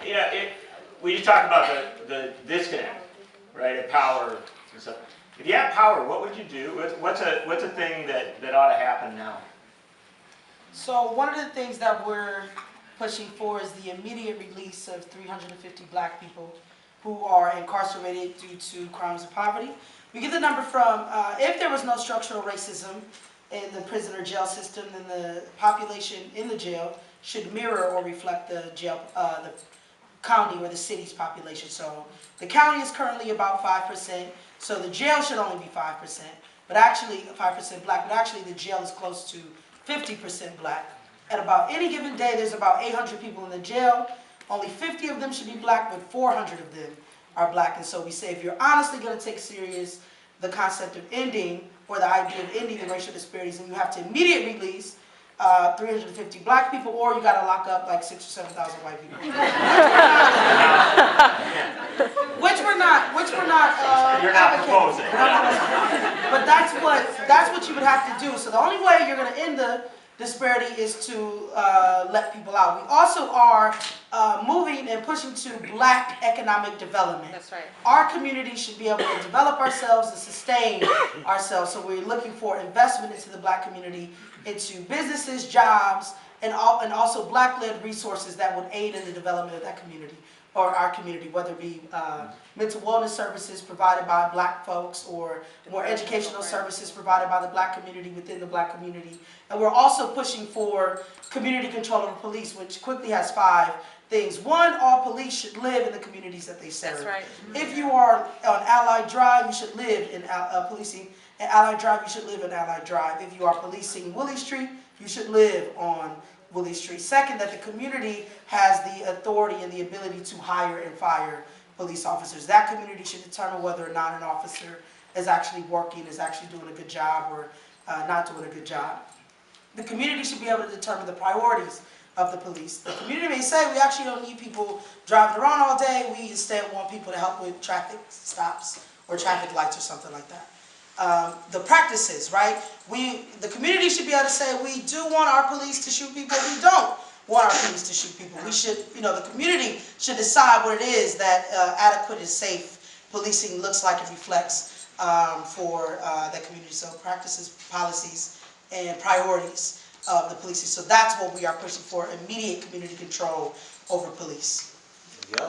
Yeah, we just talked about the disconnect, right, of power and stuff. If you had power, what would you do? What's a thing that ought to happen now? So one of the things that we're pushing for is the immediate release of 350 black people who are incarcerated due to crimes of poverty. We get the number from, if there was no structural racism in the prison or jail system, then the population in the jail should mirror or reflect the jail, the county or the city's population. So the county is currently about 5%, so the jail should only be 5%, but actually 5% black, but actually the jail is close to 50% black. At about any given day, there's about 800 people in the jail. Only 50 of them should be black, but 400 of them are black. And so we say if you're honestly going to take serious the concept of ending, or the idea of ending the racial disparities, then you have to immediately release 350 black people, or you got to lock up like 6,000 or 7,000 white people. Which we're not. You're not proposing. But that's what you would have to do. So the only way you're going to end the disparity is to let people out. We also are moving and pushing to black economic development. That's right. Our community should be able to develop ourselves and sustain ourselves. So we're looking for investment into the black community, into businesses, jobs, and also black-led resources that would aid in the development of that community, or our community, whether it be mental wellness services provided by black folks, or more educational services provided by the black community within the black community. And we're also pushing for community control of the police, which quickly has 5 things. 1, all police should live in the communities that they serve. That's right. If you are on Allied Drive, you should live in policing at Allied Drive, you should live in Allied Drive. If you are policing Willie Street, you should live on Willie Street. Second, that the community has the authority and the ability to hire and fire police officers. That community should determine whether or not an officer is actually working, is actually doing a good job, or not doing a good job. The community should be able to determine the priorities of the police. The community may say we actually don't need people driving around all day, we instead want people to help with traffic stops or traffic lights or something like that. The practices, right? The community should be able to say we do want our police to shoot people, we don't want our police to shoot people. We should, the community should decide what it is that adequate and safe policing looks like and reflects for that community. So practices, policies, and priorities of the policing. So that's what we are pushing for, immediate community control over police.